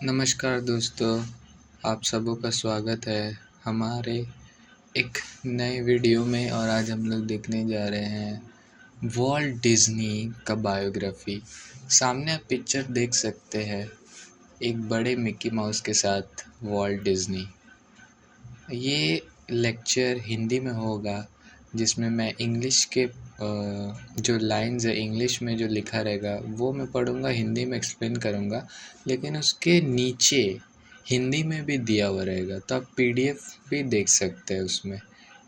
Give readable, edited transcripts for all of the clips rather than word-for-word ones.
नमस्कार दोस्तों, आप सबों का स्वागत है हमारे एक नए वीडियो में। और आज हम लोग देखने जा रहे हैं वॉल्ट डिज़नी का बायोग्राफी। सामने आप पिक्चर देख सकते हैं, एक बड़े मिक्की माउस के साथ वॉल्ट डिज़नी। ये लेक्चर हिंदी में होगा, जिसमें मैं इंग्लिश के जो लाइंस है इंग्लिश में जो लिखा रहेगा वो मैं पढ़ूँगा, हिंदी में एक्सप्लेन करूँगा, लेकिन उसके नीचे हिंदी में भी दिया हुआ रहेगा, तो आप पीडीएफ भी देख सकते हैं उसमें,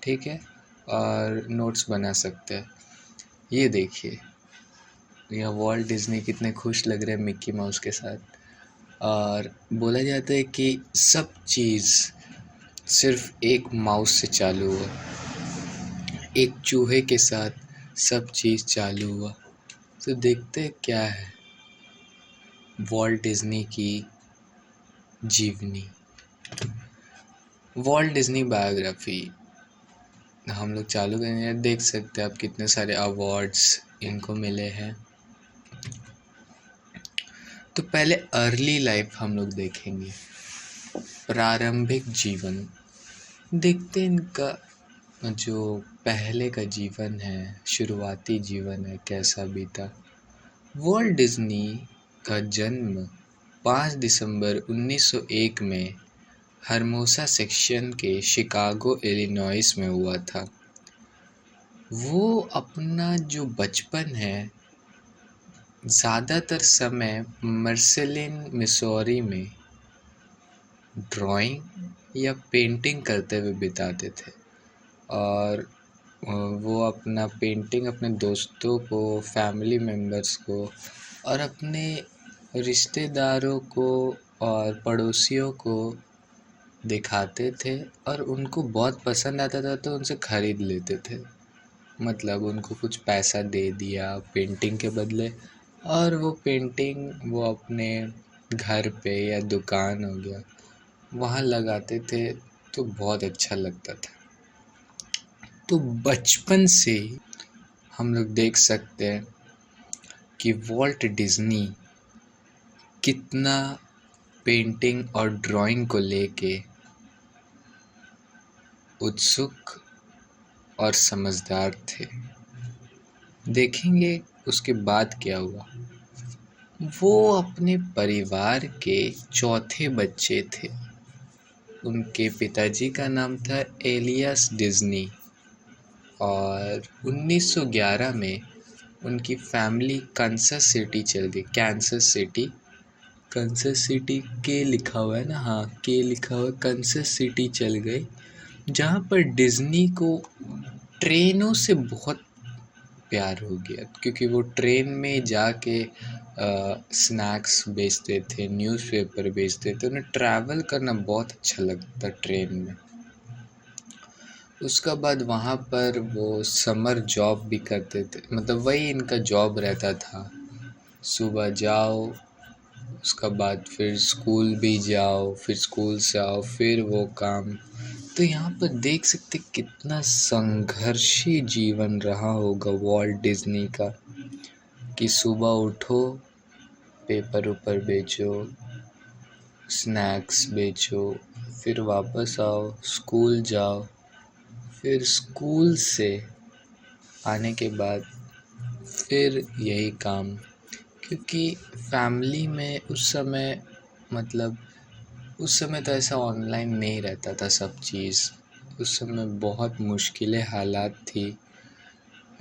ठीक है, और नोट्स बना सकते हैं। ये देखिए, यह वॉल्ट डिज़नी कितने खुश लग रहे हैं मिक्की माउस के साथ। और बोला जाता है कि सब चीज़ सिर्फ एक माउस से चालू हुआ, एक चूहे के साथ सब चीज़ चालू हुआ। तो देखते हैं क्या है वॉल्ट डिज़नी की जीवनी। वॉल्ट डिज़नी बायोग्राफी हम लोग चालू करेंगे। देख सकते हैं आप कितने सारे अवार्ड्स इनको मिले हैं। तो पहले अर्ली लाइफ हम लोग देखेंगे, प्रारंभिक जीवन देखते हैं। इनका जो पहले का जीवन है, शुरुआती जीवन है, कैसा बीता। वॉल्ट डिज़नी का जन्म 5 दिसंबर 1901 में हर्मोसा सेक्शन के शिकागो, इलिनॉइस में हुआ था। वो अपना जो बचपन है ज़्यादातर समय मर्सेलिन, मिसौरी में ड्राइंग या पेंटिंग करते हुए बिताते थे। और वो अपना पेंटिंग अपने दोस्तों को, फैमिली मेम्बर्स को और अपने रिश्तेदारों को और पड़ोसियों को दिखाते थे, और उनको बहुत पसंद आता था तो उनसे ख़रीद लेते थे। मतलब उनको कुछ पैसा दे दिया पेंटिंग के बदले, और वो पेंटिंग वो अपने घर पे या दुकान हो गया वहाँ लगाते थे, तो बहुत अच्छा लगता था। तो बचपन से हम लोग देख सकते हैं कि वॉल्ट डिज़नी कितना पेंटिंग और ड्राइंग को लेके उत्सुक और समझदार थे। देखेंगे उसके बाद क्या हुआ। वो अपने परिवार के चौथे बच्चे थे। उनके पिताजी का नाम था एलियास डिज़नी, और 1911 में उनकी फैमिली कांसास सिटी चल गई। कांसास सिटी के लिखा हुआ है ना, हाँ के लिखा हुआ है, कांसास सिटी चल गई, जहाँ पर डिज़नी को ट्रेनों से बहुत प्यार हो गया, क्योंकि वो ट्रेन में जाके स्नैक्स बेचते थे, न्यूज़पेपर बेचते थे। उन्हें ट्रैवल करना बहुत अच्छा लगता ट्रेन में। उसका बाद वहाँ पर वो समर जॉब भी करते थे, मतलब वही इनका जॉब रहता था। सुबह जाओ, उसका बाद फिर स्कूल भी जाओ, फिर स्कूल से आओ, फिर वो काम। तो यहाँ पर देख सकते कितना संघर्षी जीवन रहा होगा वॉल्ट डिज़नी का, कि सुबह उठो, पेपर ऊपर बेचो, स्नैक्स बेचो, फिर वापस आओ, स्कूल जाओ, फिर स्कूल से आने के बाद फिर यही काम। क्योंकि फैमिली में उस समय, मतलब उस समय तो ऐसा ऑनलाइन नहीं रहता था सब चीज़। उस समय बहुत मुश्किलें हालात थी।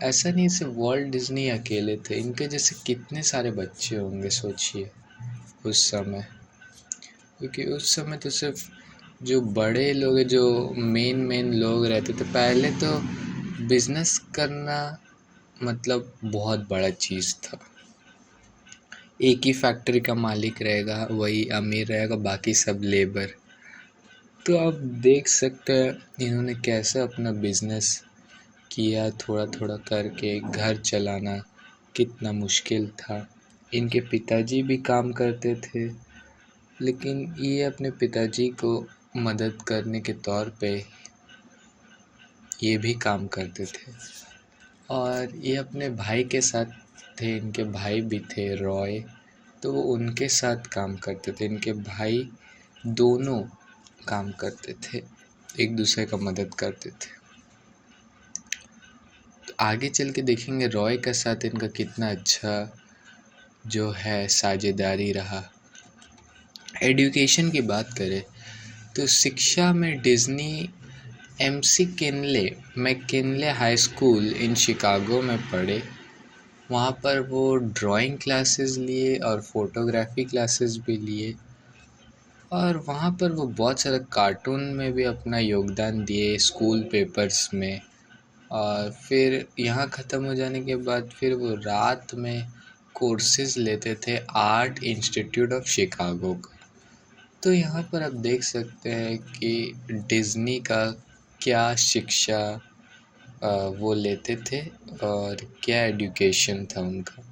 ऐसा नहीं सिर्फ वॉल्ट डिज़नी अकेले थे, इनके जैसे कितने सारे बच्चे होंगे सोचिए उस समय। क्योंकि उस समय तो सिर्फ जो बड़े लोग हैं, जो मेन लोग रहते थे, पहले तो बिज़नेस करना मतलब बहुत बड़ा चीज़ था। एक ही फैक्ट्री का मालिक रहेगा, वही अमीर रहेगा, बाकी सब लेबर। तो आप देख सकते हैं इन्होंने कैसे अपना बिज़नेस किया, थोड़ा थोड़ा करके घर चलाना कितना मुश्किल था। इनके पिताजी भी काम करते थे, लेकिन ये अपने पिताजी को मदद करने के तौर पे ये भी काम करते थे। और ये अपने भाई के साथ थे, इनके भाई भी थे रॉय, तो वो उनके साथ काम करते थे। इनके भाई दोनों काम करते थे, एक दूसरे का मदद करते थे। तो आगे चल के देखेंगे रॉय का साथ इनका कितना अच्छा जो है साझेदारी रहा। एजुकेशन की बात करें तो शिक्षा में Disney MC Kinley McKinley high school in Chicago में पढ़े। वहाँ पर वो ड्राइंग क्लासेस लिए और फोटोग्राफी क्लासेस भी लिए, और वहाँ पर वो बहुत सारा कार्टून में भी अपना योगदान दिए स्कूल पेपर्स में। और फिर यहाँ ख़त्म हो जाने के बाद फिर वो रात में कोर्सेज लेते थे आर्ट इंस्टीट्यूट ऑफ शिकागो का। तो यहाँ पर आप देख सकते हैं कि डिज़नी का क्या शिक्षा वो लेते थे और क्या एजुकेशन था उनका।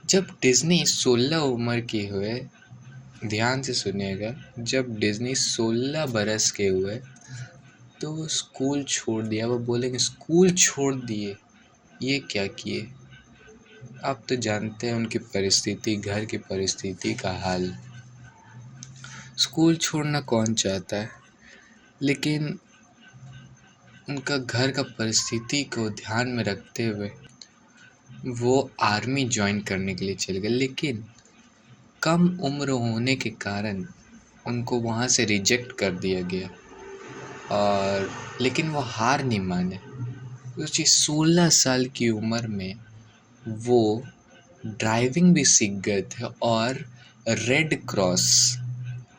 जब डिज़नी 16 उम्र के हुए, ध्यान से सुनिएगा, जब डिज़नी 16 बरस के हुए तो वो स्कूल छोड़ दिया। वो बोलेंगे स्कूल छोड़ दिए, ये क्या किए। आप तो जानते हैं उनकी परिस्थिति, घर की परिस्थिति का हाल। स्कूल छोड़ना कौन चाहता है, लेकिन उनका घर का परिस्थिति को ध्यान में रखते हुए वो आर्मी ज्वाइन करने के लिए चले गए। लेकिन कम उम्र होने के कारण उनको वहाँ से रिजेक्ट कर दिया गया, और लेकिन वो हार नहीं माने। उसकी 16 साल की उम्र में वो ड्राइविंग भी सीख गए थे, और रेड क्रॉस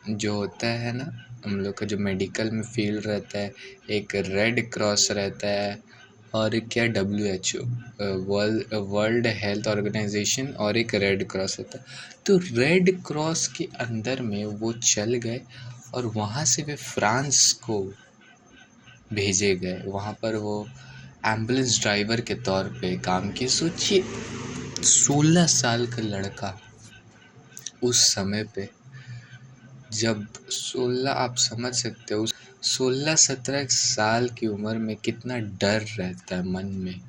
जो होता है ना, हम लोग का जो मेडिकल में फील्ड रहता है, एक रेड क्रॉस रहता है और एक क्या WHO वर्ल्ड हेल्थ ऑर्गेनाइजेशन, और एक रेड क्रॉस होता है। तो रेड क्रॉस के अंदर में वो चल गए और वहाँ से वे फ्रांस को भेजे गए। वहाँ पर वो एम्बुलेंस ड्राइवर के तौर पे काम किए। सोचिए 16 साल का लड़का उस समय पे, जब 16, आप समझ सकते हो 16-17 साल की उम्र में कितना डर रहता है मन में,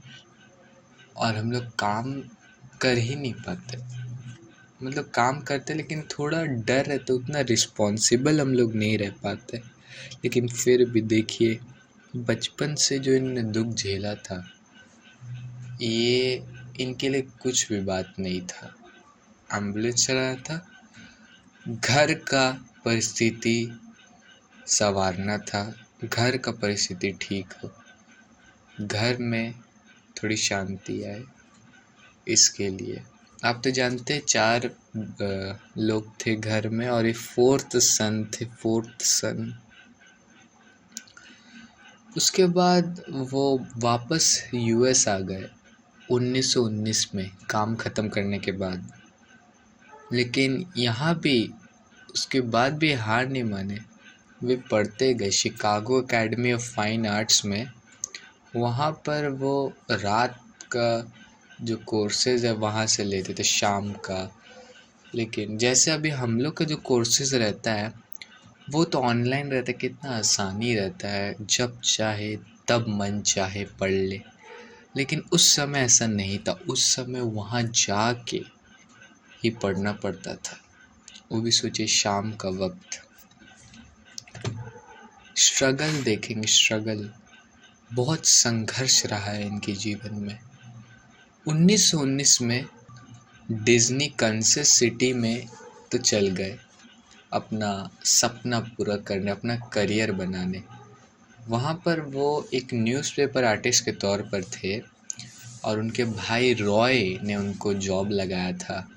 और हम लोग काम कर ही नहीं पाते। मतलब काम करते लेकिन थोड़ा डर रहता, उतना रिस्पॉन्सिबल हम लोग नहीं रह पाते। लेकिन फिर भी देखिए बचपन से जो इन्होंने दुख झेला था, ये इनके लिए कुछ भी बात नहीं था। एम्बुलेंस चलाना था, घर का परिस्थिति संवारना था, घर का परिस्थिति ठीक हो, घर में थोड़ी शांति आए, इसके लिए। आप तो जानते हैं 4 लोग थे घर में, और ये फोर्थ सन। उसके बाद वो वापस US आ गए 1919 में काम ख़त्म करने के बाद। लेकिन यहाँ भी उसके बाद भी हार नहीं माने, वे पढ़ते गए Chicago academy of fine arts में। वहाँ पर वो रात का जो कोर्सेज है वहाँ से लेते थे शाम का। लेकिन जैसे अभी हम लोग का जो कोर्सेज रहता है वो तो ऑनलाइन रहता है, कितना आसानी रहता है, जब चाहे तब मन चाहे पढ़ ले। लेकिन उस समय ऐसा नहीं था, उस समय वहाँ जाके ही पढ़ना पड़ता था, वो भी सोचिए शाम का वक्त। स्ट्रगल देखेंगे, स्ट्रगल बहुत संघर्ष रहा है इनके जीवन में। 1919 में डिज्नी कंसस सिटी में तो चल गए अपना सपना पूरा करने, अपना करियर बनाने। वहाँ पर वो एक न्यूज़पेपर आर्टिस्ट के तौर पर थे, और उनके भाई रॉय ने उनको जॉब लगाया था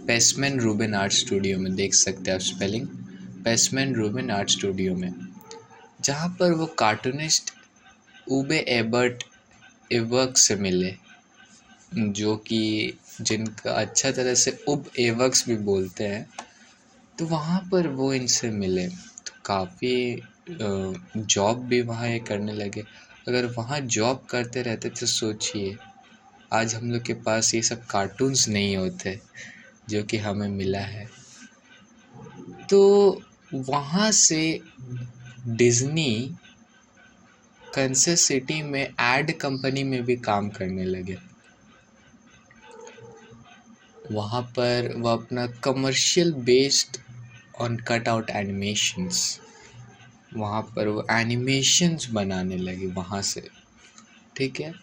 पेसमैन रूबिन आर्ट स्टूडियो में। देख सकते हैं आप स्पेलिंग, पेसमैन रूबिन आर्ट स्टूडियो में, जहाँ पर वो कार्टूनिस्ट उबे एबर्ट एवर्क से मिले, जो कि जिनका अच्छा तरह से उब एवर्क्स भी बोलते हैं। तो वहाँ पर वो इनसे मिले, तो काफ़ी जॉब भी वहाँ ये करने लगे। अगर वहाँ जॉब करते रहते तो सोचिए आज हम लोग के पास ये सब कार्टून्स नहीं होते जो कि हमें मिला है। तो वहाँ से डिज्नी कंसस सिटी में एड कंपनी में भी काम करने लगे। वहाँ पर वो अपना commercial based on cut out animations, वहाँ पर वो एनिमेशंस बनाने लगे वहाँ से। ठीक है,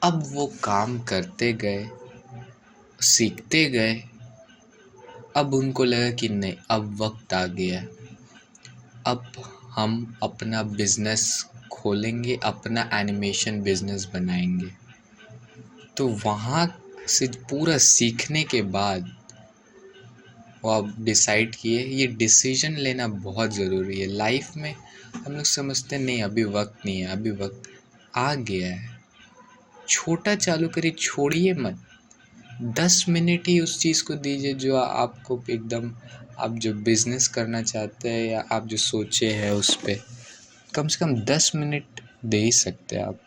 अब वो काम करते गए, सीखते गए। अब उनको लगा कि नहीं, अब वक्त आ गया है, अब हम अपना बिजनेस खोलेंगे, अपना एनिमेशन बिजनेस बनाएंगे। तो वहाँ से पूरा सीखने के बाद वो अब डिसाइड किए। ये डिसीजन लेना बहुत ज़रूरी है लाइफ में। हम लोग समझते नहीं अभी वक्त नहीं है, अभी वक्त आ गया है। छोटा चालू करिए, छोड़िए मत। 10 मिनट ही उस चीज़ को दीजिए जो आपको एकदम, आप जो बिज़नेस करना चाहते हैं या आप जो सोचे हैं उस पे कम से कम 10 मिनट दे ही सकते हैं आप।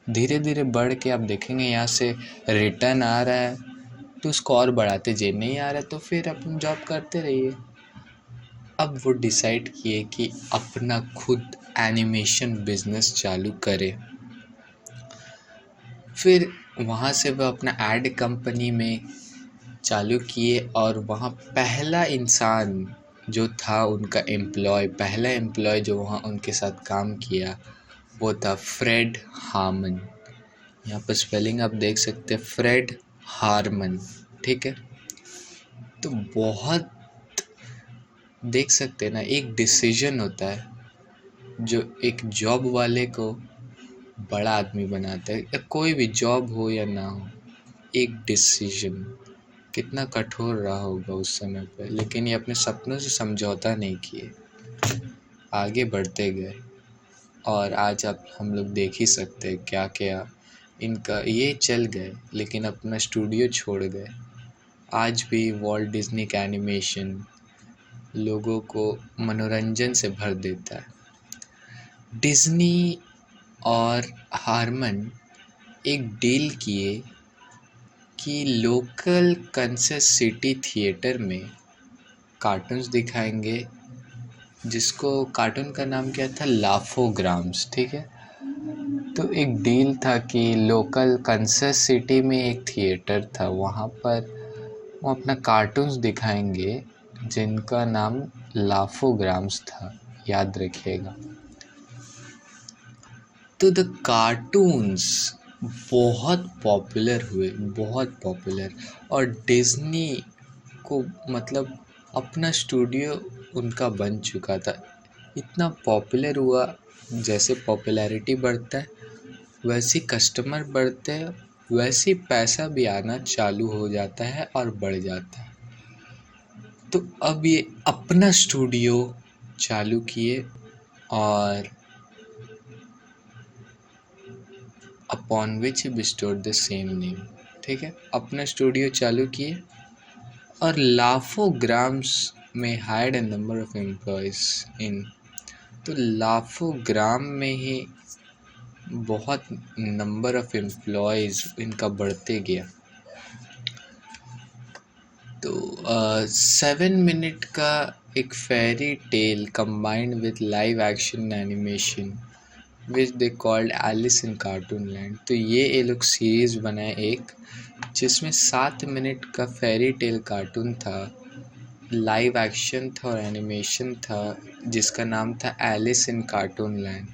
धीरे धीरे बढ़ के आप देखेंगे यहाँ से रिटर्न आ रहा है तो उसको और बढ़ाते जाइए, नहीं आ रहा है तो फिर अपन जॉब करते रहिए। अब वो डिसाइड किए कि अपना खुद एनिमेशन बिजनेस चालू करें। फिर वहाँ से वो अपना एड कंपनी में चालू किए और वहाँ पहला इंसान जो था उनका पहला एम्प्लॉय जो वहाँ उनके साथ काम किया वो था फ्रेड हार्मन। यहाँ पर स्पेलिंग आप देख सकते हैं, फ्रेड हार्मन। ठीक है, तो बहुत देख सकते हैं ना, एक डिसीजन होता है जो एक जॉब वाले को बड़ा आदमी बनाता है, या कोई भी जॉब हो या ना हो। एक डिसीजन कितना कठोर रहा होगा उस समय पे, लेकिन ये अपने सपनों से समझौता नहीं किए, आगे बढ़ते गए। और आज आप हम लोग देख ही सकते हैं क्या क्या इनका, ये चल गए लेकिन अपना स्टूडियो छोड़ गए। आज भी वॉल्ट डिज्नी का एनिमेशन लोगों को मनोरंजन से भर देता है। डिज्नी और हार्मन एक डील किए कि लोकल कंसस सिटी थिएटर में कार्टून्स दिखाएंगे, जिसको कार्टून का नाम क्या था, लाफोग्राम्स। ठीक है, तो एक डील था कि लोकल कंसस सिटी में एक थिएटर था, वहाँ पर वो अपना कार्टून्स दिखाएंगे जिनका नाम लाफोग्राम्स था, याद रखिएगा। तो द कार्टून्स बहुत पॉपुलर हुए, बहुत पॉपुलर। और डिज्नी को मतलब अपना स्टूडियो उनका बन चुका था, इतना पॉपुलर हुआ। जैसे पॉपुलैरिटी बढ़ता है वैसे कस्टमर बढ़ते हैं, वैसे पैसा भी आना चालू हो जाता है और बढ़ जाता है। तो अब ये अपना स्टूडियो चालू किए और upon which he bestowed the same name. ठीक है, अपना स्टूडियो चालू किए और लाखों ग्राम्स में hired A number of employees इन। तो लाखों ग्राम में ही बहुत नंबर ऑफ एम्प्लॉयज़ इनका बढ़ते गया। तो 7 मिनट का एक fairy tale combined with live action animation which they called Alice in Cartoon Land. तो ये लोग सीरीज़ बनाए एक, जिसमें 7 मिनट का फेरी टेल कार्टून था, लाइव एक्शन था और एनिमेशन था, जिसका नाम था Alice in Cartoon Land.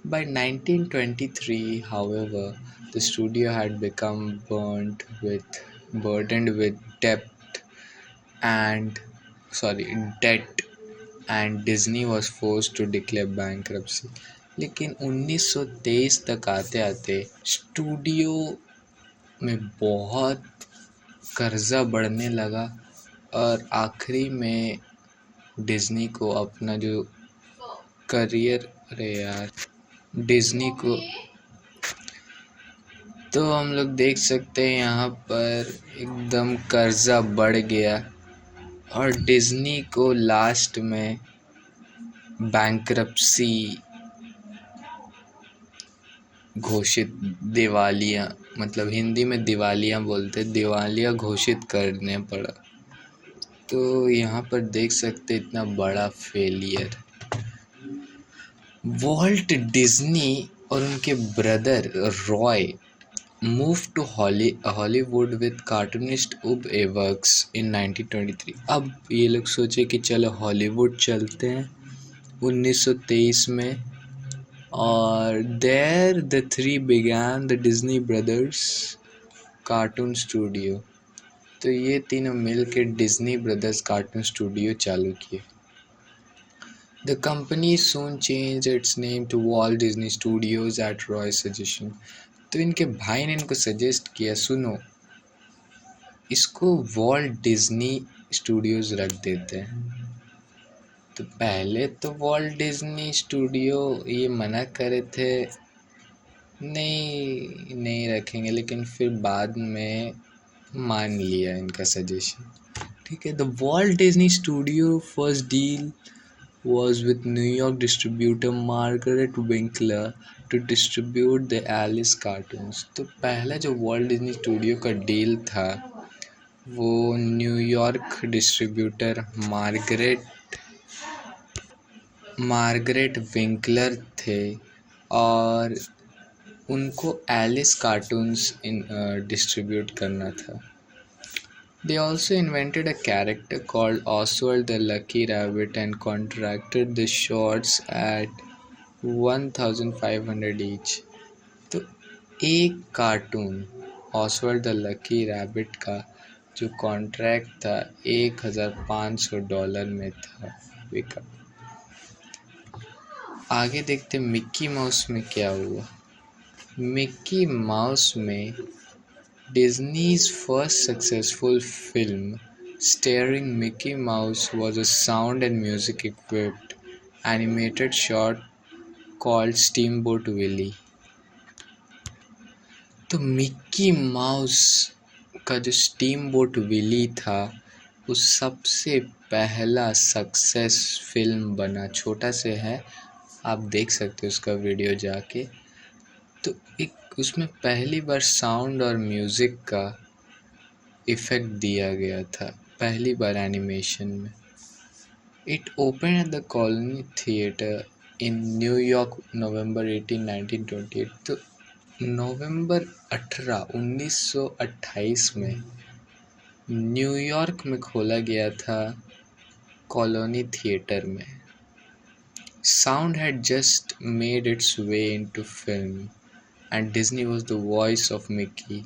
By 1923, however, the studio had become burdened with debt, and Disney was forced to declare bankruptcy. लेकिन 1923 तक आते आते स्टूडियो में बहुत कर्जा बढ़ने लगा और आखिरी में डिज्नी को अपना जो करियर, अरे यार, डिज्नी को, तो हम लोग देख सकते हैं यहाँ पर एकदम कर्जा बढ़ गया और डिज्नी को लास्ट में बैंक्रप्सी घोषित, दिवालिया, मतलब हिंदी में दिवालिया बोलते, दिवालिया घोषित करने पड़ा। तो यहाँ पर देख सकते इतना बड़ा फेलियर। वॉल्ट डिज्नी और उनके brother Roy moved to Hollywood with cartoonist Ub Iwerks in 1923। अब ये लोग सोचे कि चलो हॉलीवुड चलते हैं 1923 में, और there the three began the Disney Brothers cartoon studio. तो ये तीनों मिल के डिज्नी ब्रदर्स कार्टून स्टूडियो चालू किए। The company soon changed its name to Walt Disney Studios at Roy's suggestion। तो इनके भाई ने इनको सजेस्ट किया, सुनो इसको वॉल्ट डिज्नी स्टूडियोज रख देते हैं। तो पहले तो वॉल्ट डिज्नी स्टूडियो ये मना करे थे, नहीं नहीं रखेंगे, लेकिन फिर बाद में मान लिया इनका सजेशन। ठीक है, the Walt Disney studio first deal was with New York distributor Margaret Winkler to distribute the Alice cartoons। तो पहला जो वॉल्ट डिज्नी स्टूडियो का डील था वो न्यूयॉर्क डिस्ट्रीब्यूटर मार्गरेट विंकलर थे, और उनको एलिस कार्टून्स डिस्ट्रीब्यूट करना था। They also invented a character called Oswald the Lucky Rabbit and contracted the shorts at 1,500 each। तो एक cartoon Oswald the lucky rabbit का जो कॉन्ट्रैक्ट था $1,500 में था बिका। आगे देखते मिक्की माउस में क्या हुआ। मिक्की माउस में Disney's first successful film starring Mickey Mouse was a sound and music equipped animated short called Steamboat Willie। तो मिक्की माउस का जो स्टीमबोट विली था वो सबसे पहला सक्सेस फिल्म बना। छोटा से है, आप देख सकते हो उसका वीडियो जाके। तो एक उसमें पहली बार साउंड और म्यूज़िक का इफ़ेक्ट दिया गया था, पहली बार एनिमेशन में। It open at the Colony theatre in New York November 18, 1928। तो नवंबर 18, 1928 में न्यूयॉर्क में खोला गया था कॉलोनी थिएटर में। Sound had just made its way into film, and Disney was the voice of Mickey,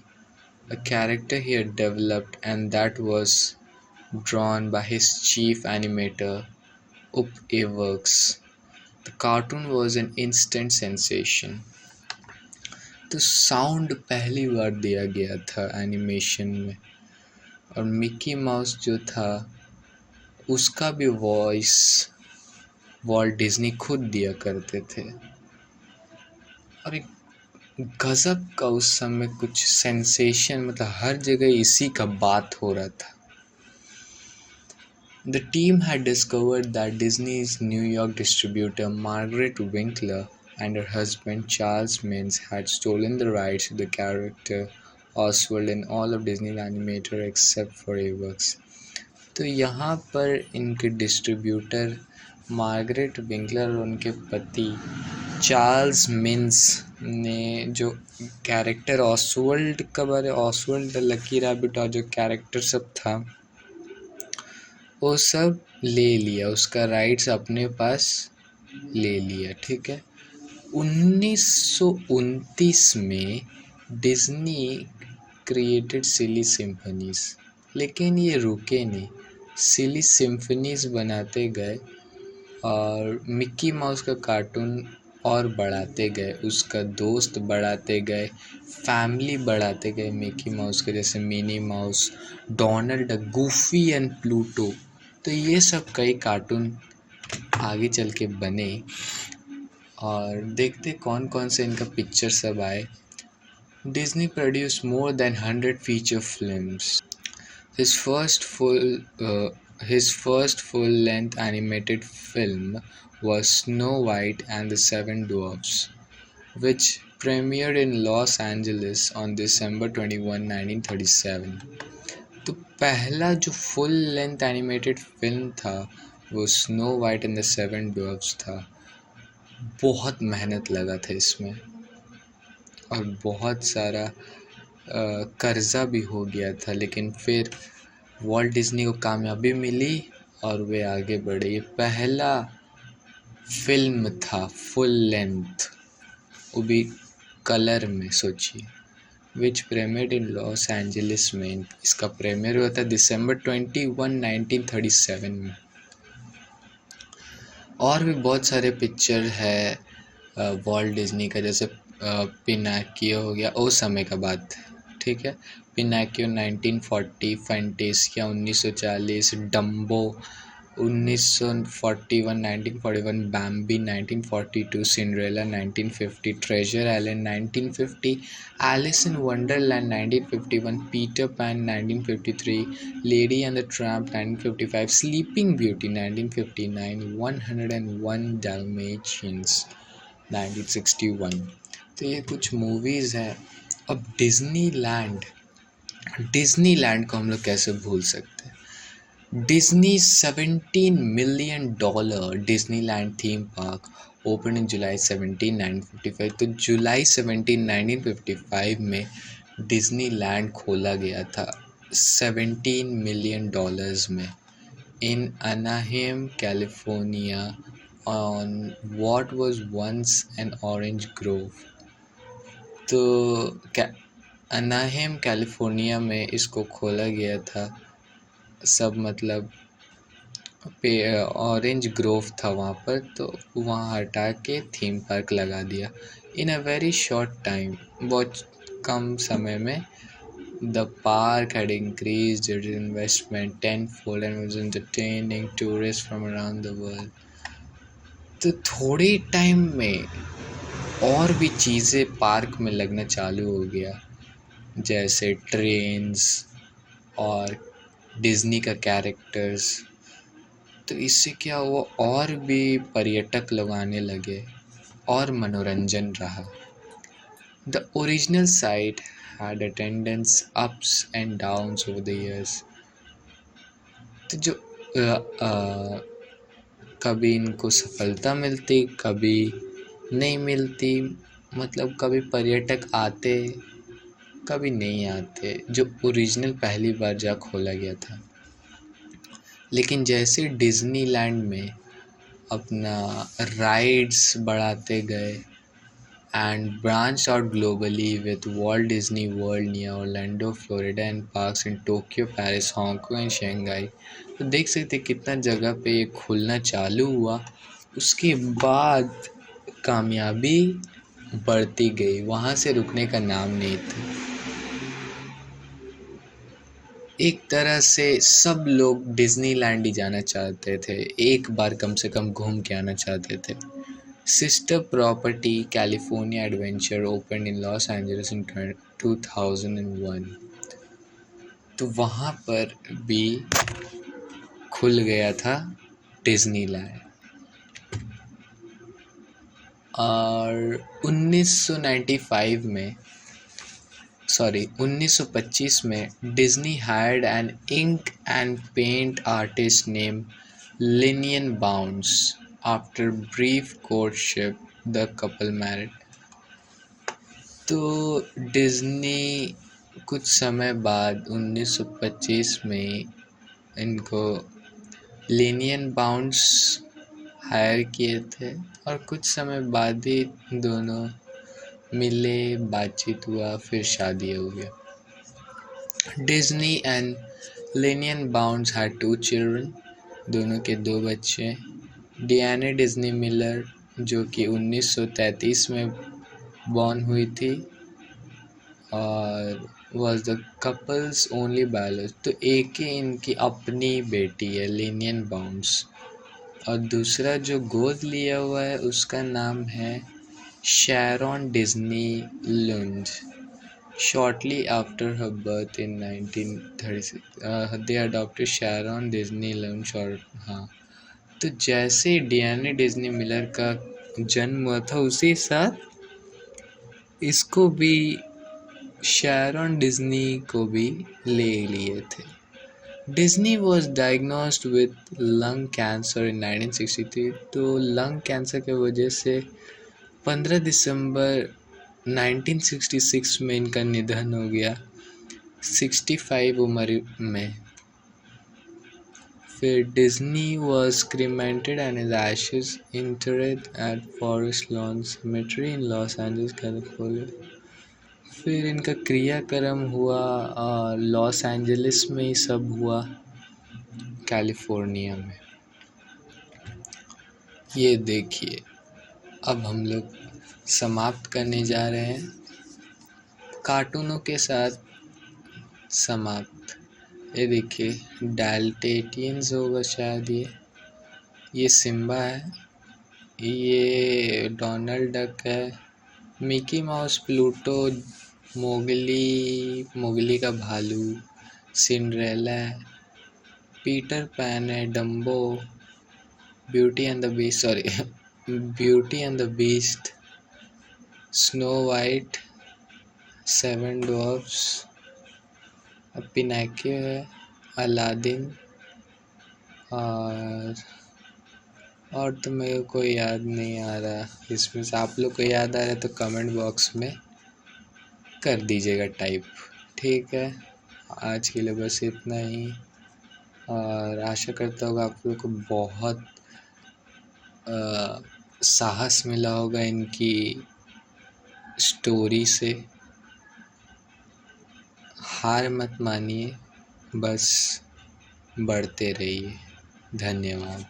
a character he had developed and that was drawn by his chief animator, Up Iwerks। The cartoon was an instant sensation। तो sound पहली बार दिया गया था animation में, और Mickey mouse जो था उसका भी वॉइस वॉल्ट डिज्नी खुद दिया करते थे। और एक गजब का उस समय कुछ सेंसेशन, मतलब हर जगह इसी का बात हो रहा था। The team had discovered that Disney's New York distributor Margaret Winkler and her husband Charles Mintz had stolen the rights to the character Oswald in all of Disney's animator except for Iwerks। तो यहाँ पर इनके distributor Margaret Winkler और उनके पति Charles mince ने जो character Oswald का बारे ऑसवर्ल्ड द लकी रैबिट और जो कैरेक्टर सब था वो सब ले लिया, उसका राइट्स अपने पास ले लिया। ठीक है, 1929 में डिज्नी क्रिएटेड सिली सिम्फनीज, लेकिन ये रुके नहीं, सिली सिम्फनीज बनाते गए और मिक्की माउस का कार्टून और बढ़ाते गए, उसका दोस्त बढ़ाते गए, फैमिली बढ़ाते गए मिक्की माउस के, जैसे Minnie Mouse, Donald, Goofy and Pluto. तो ये सब कई कार्टून आगे चल के बने, और देखते कौन कौन से इनका पिक्चर सब आए। Disney produced more than 100 feature films। His first full-length animated film was Snow White and the Seven Dwarfs, which premiered in Los Angeles on December 21, 1937। तो पहला जो फुल लेंथ एनिमेटेड फिल्म था वो snow white and the seven dwarfs था। बहुत मेहनत लगा था इसमें और बहुत सारा कर्जा भी हो गया था, लेकिन फिर वॉल्ट डिज्नी को कामयाबी मिली और वे आगे बढ़े। ये पहला फिल्म था फुल लेंथ, वो भी कलर में। सोचिए, विच प्रीमियर्ड इन लॉस एंजलिस में। इसका प्रीमियर हुआ था दिसंबर 21, 1937 में। और भी बहुत सारे पिक्चर है वॉल्ट डिज्नी का, जैसे पिनाकियो हो गया, उस समय का बात है, ठीक है। Pinocchio 1940, Fantasia 1940, Dumbo 1941, 1941, Bambi 1942, Cinderella 1950, Treasure Island 1950, Alice in Wonderland 1951, Peter Pan 1953, Lady and the Tramp 1955, Sleeping Beauty 1959, 101 Dalmatians 1961। तो ये कुछ मूवीज़ हैं। अब डिज्नीलैंड को हम लोग कैसे भूल सकते हैं। Disney $17 million Disneyland theme park open in July 17, 1955। तो जुलाई 17, 1955 में डिज्नीलैंड खोला गया था $17 मिलियन में in Anaheim, California, on what was once an orange grove। तो अनाहेम कैलिफोर्निया में इसको खोला गया था। सब मतलब ऑरेंज ग्रोव था वहाँ पर, तो वहाँ हटा के थीम पार्क लगा दिया। इन अ वेरी शॉर्ट टाइम, बहुत कम समय में, the park had increased its investment tenfold and was entertaining tourists from around the world। तो थोड़े टाइम में और भी चीज़ें पार्क में लगना चालू हो गया, जैसे ट्रेन्स और डिज्नी का कैरेक्टर्स। तो इससे क्या हुआ, और भी पर्यटक लोग आने लगे और मनोरंजन रहा। The original site had attendance ups and downs over the years। तो जो कभी इनको सफलता मिलती, कभी नहीं मिलती, मतलब कभी पर्यटक आते, कभी नहीं आते, जो ओरिजिनल पहली बार जा खोला गया था। लेकिन जैसे डिज्नीलैंड में अपना राइड्स बढ़ाते गए and branched out globally with Walt Disney World near Orlando, Florida and parks in Tokyo, Paris, Hong Kong and Shanghai। तो देख सकते कितना जगह पे ये खुलना चालू हुआ, उसके बाद कामयाबी बढ़ती गई, वहाँ से रुकने का नाम नहीं था। एक तरह से सब लोग डिज्नीलैंड ही जाना चाहते थे, एक बार कम से कम घूम के आना चाहते थे। Sister property California Adventure opened in Los Angeles in 2001। तो वहाँ पर भी खुल गया था डिज्नीलैंड। और 1925 में Disney hired an ink and paint artist name Lillian Bounds. After brief courtship, the couple married। तो डिज्नी कुछ समय बाद 1925 में इनको लिनियन बाउंड्स हायर किए थे, और कुछ समय बाद ही दोनों मिले, बातचीत हुआ, फिर शादी हो गया। Disney and Linnaean bounds had 2 children, दोनों के 2 बच्चे। डियाने डिज्नी मिलर, जो कि 1933 में बॉर्न हुई थी और was the couples only biological. तो एक ही इनकी अपनी बेटी है लिनियन बाउंड्स, और दूसरा जो गोद लिया हुआ है उसका नाम है शैरॉन Disney Lund. Shortly after her birth in 1936, they adopted Sharon Disney Lund। हाँ, तो जैसे डियाने डिज्नी मिलर का जन्म हुआ था, उसी साथ इसको भी शैरॉन डिज्नी को भी ले लिए थे। Disney was diagnosed with lung cancer in 1963। तो लंग कैंसर की वजह से 15 दिसंबर 1966 में इनका निधन हो गया, 65 उम्र में। फिर Disney was cremated and his ashes interred at Forest Lawn Cemetery in Los Angeles, California। फिर इनका क्रियाक्रम हुआ लॉस एंजलिस में ही सब हुआ, कैलिफोर्निया में। ये देखिए, अब हम लोग समाप्त करने जा रहे हैं कार्टूनों के साथ समाप्त। ये देखिए, डाल्टेटियंस होगा शायद ये सिम्बा है, ये डोनाल्ड डक है, मिकी माउस, प्लूटो, मोगली का भालू, सिंड्रेला है, पीटर पैन है, Dumbo, Beauty and the Beast, Snow White, seven dwarfs, Pinocchio है, अलादीन, और तो मेरे को याद नहीं आ रहा। इसमें से आप लोग को याद आ रहा है तो कमेंट बॉक्स में कर दीजिएगा टाइप। ठीक है, आज के लिए बस इतना ही, और आशा करता हूँ आप लोग को बहुत साहस मिला होगा इनकी स्टोरी से। हार मत मानिए, बस बढ़ते रहिए। धन्यवाद।